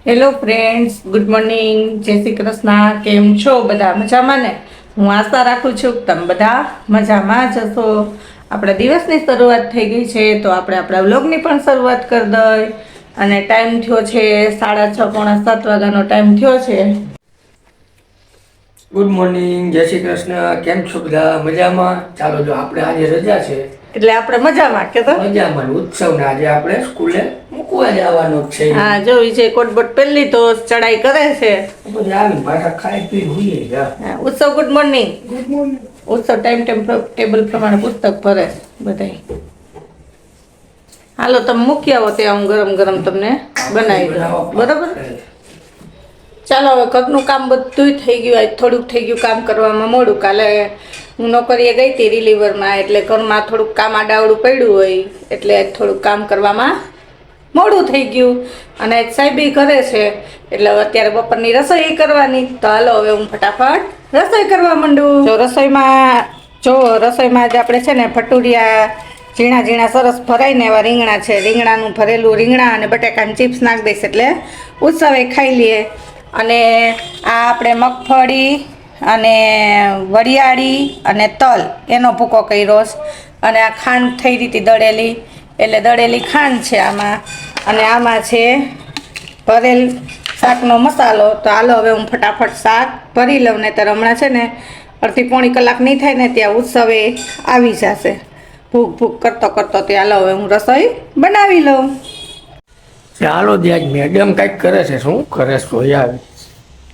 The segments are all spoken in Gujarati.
હેલો ફ્રેન્ડ્સ, ગુડ મોર્નિંગ, જય શ્રી કૃષ્ણ. કેમ છો બધા? મજામાં ને? હું આશા રાખું છું કે તમે બધા મજામાં જ હશો. આપણા દિવસની શરૂઆત થઈ ગઈ છે તો આપણે આપણા વ્લોગની પણ શરૂઆત કરી દઈએ. અને ટાઈમ થયો છે 6:30 પોણા 7 વાગ્યાનો ટાઈમ થયો છે. ગુડ મોર્નિંગ, જય શ્રી કૃષ્ણ. કેમ છો બધા? મજામાં? ચાલો, જો આપણે આજે રજા છે એટલે આપણે મજામાં કે તો મજામાં. ઉત્સવને આજે આપણે સ્કૂલે મૂકવા જવાનું છે. હા, જો વિજય કોટબોટ પહેલી તો ચડાઈ કરે છે. પછી આવી પાછા ખાઈ પી હોઈએ જા. ઉત્સવ ગુડ મોર્નિંગ. Good morning. ઉત્સવ ટેબલ પ્રમાણે પુસ્તક ભરે બધાય. હાલો, તમે મૂકી આવો ત્યાં હું ગરમ ગરમ તમને બનાવી દઉં. બરાબર? ચાલો, હવે ઘરનું કામ બધું થઈ ગયું. આજ થોડુંક થઈ ગયું કામ કરવામાં મોડું. કાલે હું નોકરીએ ગઈ હતી રિલીવરમાં, એટલે ઘરમાં થોડુંક કામ આડાવડું પડ્યું હોય એટલે આજ થોડુંક કામ કરવામાં મોડું થઈ ગયું. અને સાહેબી ઘરે છે એટલે હવે અત્યારે બપોરની રસોઈ કરવાની. તો હાલો હવે હું ફટાફટ રસોઈ કરવા માંડું. રસોઈમાં જ આપણે છે ને ભટુરિયા ઝીણા ઝીણા સરસ ભરાઈને એવા રીંગણા છે. રીંગણાનું ભરેલું રીંગણા અને બટાકાની ચિપ્સ નાખી દઈશ એટલે ઉત્સવે ખાઈ લઈએ. અને આ આપણે મગફળી અને વરિયાળી અને તલ એનો ભૂકો કર્યો. અને આ ખાંડ થઈ રહી હતી દળેલી, એટલે દળેલી ખાંડ છે આમાં. અને આમાં છે ભરેલ શાકનો મસાલો. તો હાલો હવે હું ફટાફટ શાક ભરી લઉં ને ત્યારે હમણાં છે ને અડધી પોણી કલાક નહીં થાય ને ત્યાં ઉત્સવે આવી જશે. ભૂખ ભૂખ કરતો કરતો ત્યાં હાલો હવે હું રસોઈ બનાવી લઉં. ચાલો, ત્યાં મેડમ કંઈક કરે છે. શું કરે છે? આવી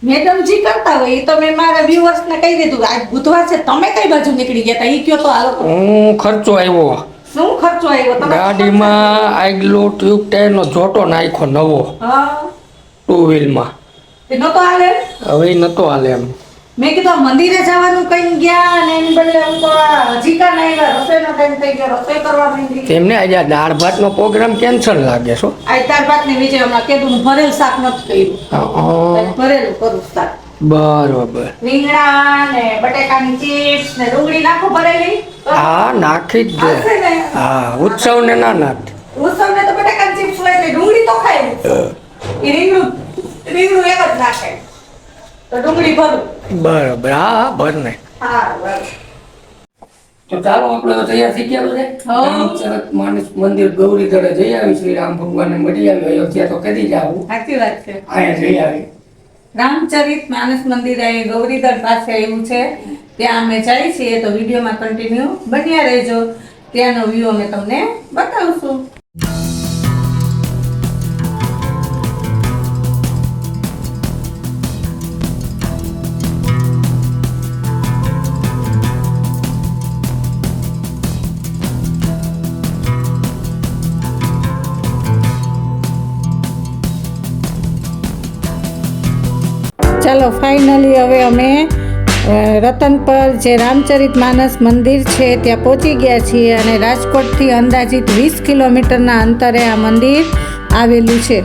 મેડમ જી કરતા હોય એ તો મેં મારા વ્યુઅર્સને કહી દીધું. આજ બુધવાર છે, તમે કઈ બાજુ નીકળી ગયા હતા એ કયો તો હાલો. હું ખર્ચો આવ્યો. શું ખર્ચો આવ્યો? તમે ગાડીમાં આગલો ટ્યુબ ટાયરનો જોટો નાખ્યો નવો. હા, 2 વ્હીલમાં. એ નતો હાલે. હવે નતો હાલે એમ. મેં કીધું મંદિરે જવાનું કઈ ગયા અને એની બદલે હું તો હજી કા નહીં આવ્યા. રસોઈનો ટાઈમ થઈ ગયો, રસોઈ કરવા માંડી. તેમને આજે આ દાળ ભાતનો પ્રોગ્રામ કેન્સલ લાગે છો. આ દાળ ભાતની વિજય હમણાં કીધું હું ભરેલ શાક નથી કર્યું. ભરેલું કરું શાક. બરોબર. રીંગણા ને બટાકાની ચિપ્સ ને ડુંગળી નાખું ભરેલી. હા, નાખી જ દે. આવશે ને? હા, ઉત્સવને ના નાખ. ઉત્સવને તો બટાકાની ચિપ્સ હોય એટલે ડુંગળી તો ખાય. એ રીંગણું એક જ નાખે તો ડુંગળી ભરું. બરોબર. હા, ભર ને. હા, બરાબર. તો ચાલો, આપણે તો તૈયાર થઈ ગયા બધે. રામચરિત માનસ મંદિર ગૌરીધરે જઈ આવી. શ્રી રામ ભગવાનને મળી આવી. અયોધ્યા તો કરી જ આવું. સાચી વાત છે. અહીંયા જઈ આવી. રામચરિત માનસ મંદિર અહીં ગૌરીધર પાસે આવ્યું છે. ત્યાં અમે જઈએ છીએ તો વિડીયોમાં કન્ટિન્યુ બન્યા રહેજો. ત્યાંનો વ્યૂ અમે તમને બતાવશું. ચાલો, ફાઇનલી હવે અમે રતનપર જે રામચરિત માનસ મંદિર છે ત્યાં પહોંચી ગયા છીએ. અને રાજકોટથી અંદાજિત 20 કિલોમીટરના અંતરે આ મંદિર આવેલું છે.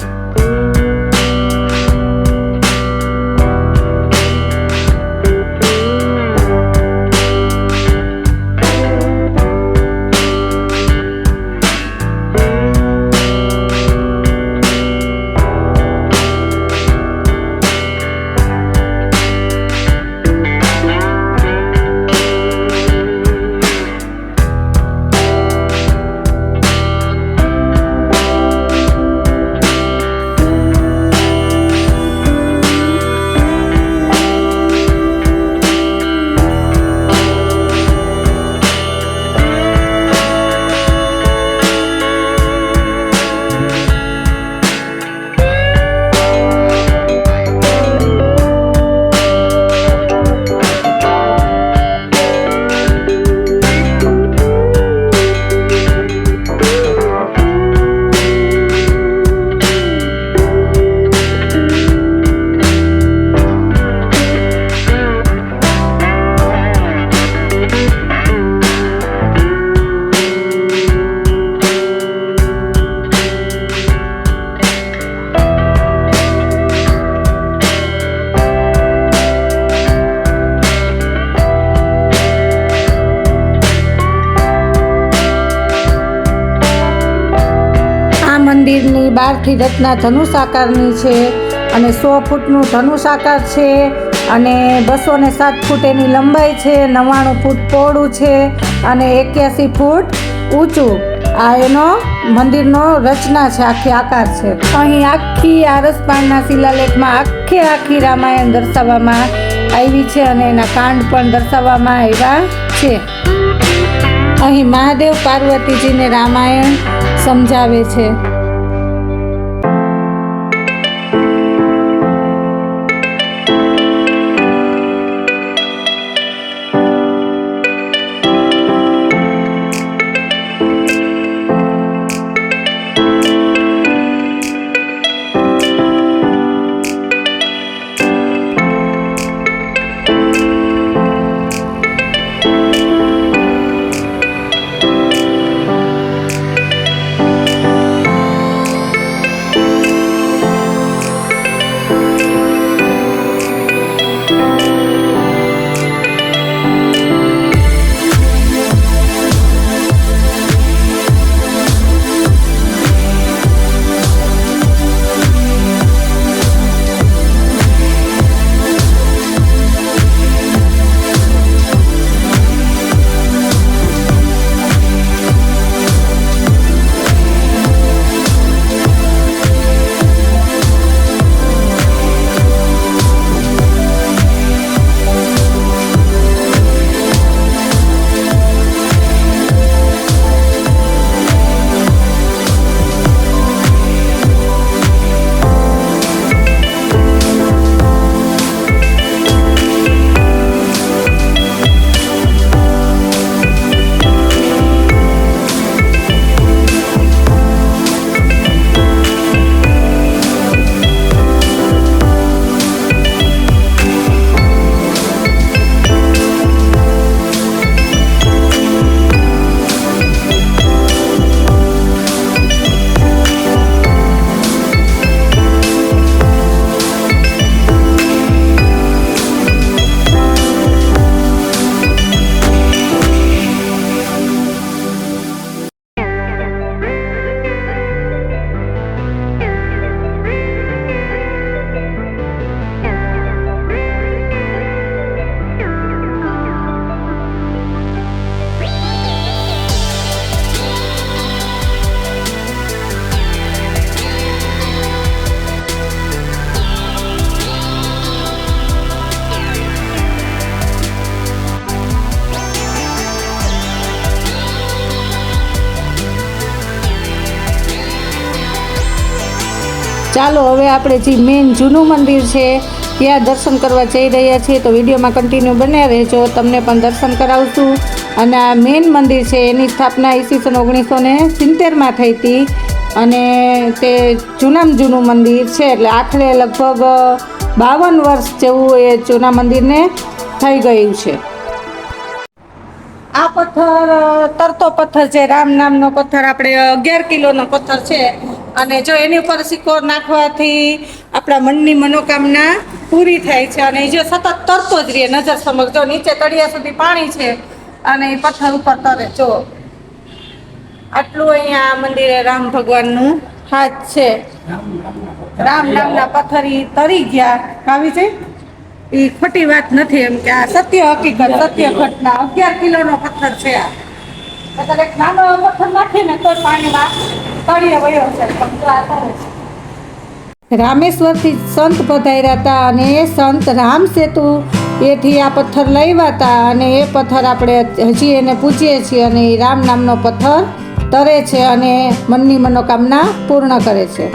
મંદિરની બહારથી રચના ધનુષ આકારની છે અને 100 ફૂટનું ધનુષ આકાર છે અને 207 ફૂટ એની લંબાઈ છે, 99 ફૂટ પહોળું છે અને 81 ફૂટ ઊંચું આ એનો મંદિરનો રચના છે, આખી આકાર છે. અહીં આખી આરસપાણના શિલાલેખમાં આખી રામાયણ દર્શાવવામાં આવી છે અને એના કાંડ પણ દર્શાવવામાં આવ્યા છે. અહીં મહાદેવ પાર્વતીજીને રામાયણ સમજાવે છે. ચાલો હવે આપણે જે મેઇન જૂનું મંદિર છે ત્યાં દર્શન કરવા જઈ રહ્યા છીએ, તો વિડીયોમાં કન્ટિન્યુ બન્યા રહેજો, તમને પણ દર્શન કરાવશું. અને આ મેઇન મંદિર છે એની સ્થાપના ઈસવીસન 1970માં થઈ હતી અને તે જૂનું મંદિર છે, એટલે આખરે લગભગ 52 વર્ષ જેવું એ જૂના મંદિરને થઈ ગયું છે. આ પથ્થર તરતો પથ્થર છે, રામ નામનો પથ્થર, આપણે 11 કિલોનો પથ્થર છે અને જો એની ઉપર સિક્કોર નાખવાથી આપણા મનની મનોકામના પૂરી થાય છે. અને જો સતત તરતો જ રહે, નજર સમક્ષ જો નીચે તળિયા સુધી પાણી છે અને એ પથ્થર ઉપર તરે. જો આટલું અહીંયા મંદિરે રામ ભગવાનનું હાથ છે. રામ નામના પથ્થર ઈ તરી ગયા આવી છે, એ ખોટી વાત નથી, એમ કે આ સત્ય હકીકત, સત્ય ઘટના. 11 કિલોનો પથ્થર છે આ. એટલે એક નાનો પથ્થર નાખીને તો પાણીમાં તળિયે વયો છે. રામેશ્વરથી સંત પધાર્યા હતા અને એ સંત રામ સેતુ એથી આ પથ્થર લાવ્યા હતા અને એ પથ્થર આપણે હજી એને પૂજીએ છીએ અને એ રામ નામનો પથ્થર તરે છે અને મનની મનોકામના પૂર્ણ કરે છે.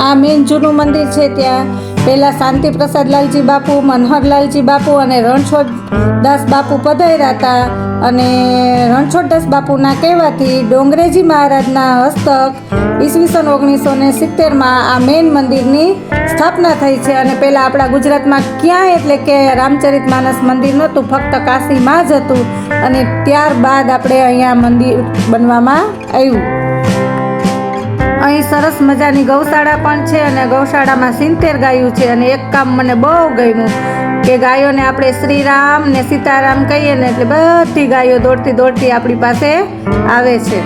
આ મેઇન જૂનું મંદિર છે ત્યાં પહેલાં શાંતિ પ્રસાદ લાલજી બાપુ, મનહરલાલજી બાપુ અને રણછોડદાસ બાપુ પધાર્યા હતા અને રણછોડદાસ બાપુના કહેવાથી ડોંગરેજી મહારાજના હસ્તક ઈસવીસન 1970માં આ મેઇન મંદિરની સ્થાપના થઈ છે. અને પહેલાં આપણા ગુજરાતમાં ક્યાંય એટલે કે રામચરિત માનસ મંદિર નહોતું, ફક્ત કાશીમાં જ હતું અને ત્યારબાદ આપણે અહીંયા મંદિર બનવામાં આવ્યું. અહીં સરસ મજાની ગૌશાળા પણ છે અને ગૌશાળામાં 70 ગાયો છે. અને એક કામ મને બહુ ગમ્યું કે ગાયોને આપણે શ્રીરામ ને સીતારામ કહીએ ને એટલે બધી ગાયો દોડતી આપણી પાસે આવે છે.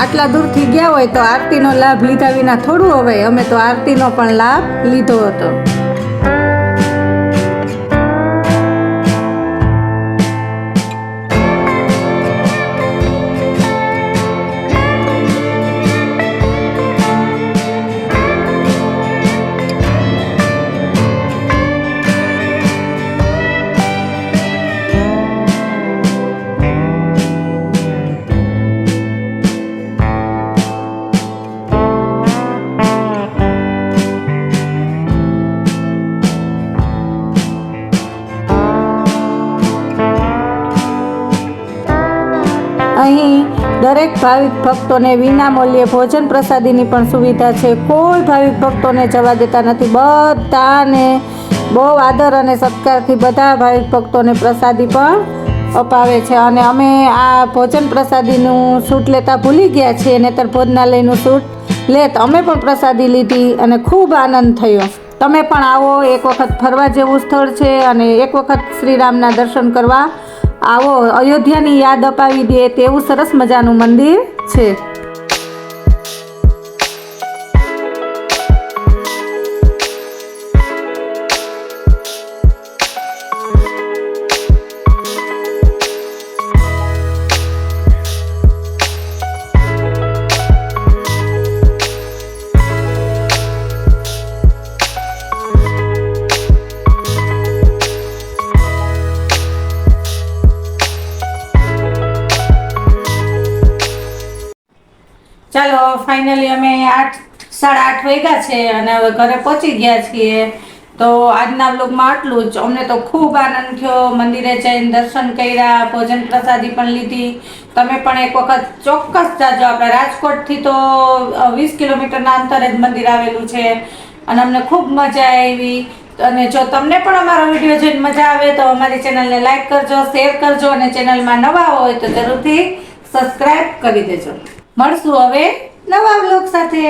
આટલા દૂરથી ગયા હોય તો આરતીનો લાભ લીધા વિના થોડું હવે અમે તો આરતીનો પણ લાભ લીધો હતો. અહીં દરેક ભાવિક ભક્તોને વિનામૂલ્યે ભોજન પ્રસાદીની પણ સુવિધા છે. કોઈ ભાવિક ભક્તોને જવા દેતા નથી. બધાને બહુ આદર અને સત્કારથી બધા ભાવિક ભક્તોને પ્રસાદી પણ અપાવે છે. અને અમે આ ભોજન પ્રસાદીનું શૂટ લેતા ભૂલી ગયા છીએ, નહીંતર ભોજનાલયનું શૂટ લેત. અમે પણ પ્રસાદી લીધી અને ખૂબ આનંદ થયો. તમે પણ આવો, એક વખત ફરવા જેવું સ્થળ છે અને એક વખત શ્રીરામના દર્શન કરવા આવો. અયોધ્યાની યાદ અપાવી દે તેવું સરસ મજાનું મંદિર છે. ચાલો ફાઇનલી અમે 8:30 વાગ્યા છે અને હવે ઘરે પહોંચી ગયા છીએ. તો આજના બ્લોગમાં આટલું જ. અમને તો ખૂબ આનંદ થયો. મંદિરે જઈને દર્શન કર્યા, ભોજન પ્રસાદી પણ લીધી. તમે પણ એક વખત ચોક્કસ જાજો. આપણે રાજકોટથી તો 20 કિલોમીટરના અંતરે જ મંદિર આવેલું છે અને અમને ખૂબ મજા આવી. અને જો તમને પણ અમારો વિડીયો જોઈને મજા આવે તો અમારી ચેનલને લાઈક કરજો, શેર કરજો અને ચેનલમાં નવા હોય તો જરૂરથી સબસ્ક્રાઈબ કરી દેજો. મળશું હવે નવા બ્લોગ સાથે.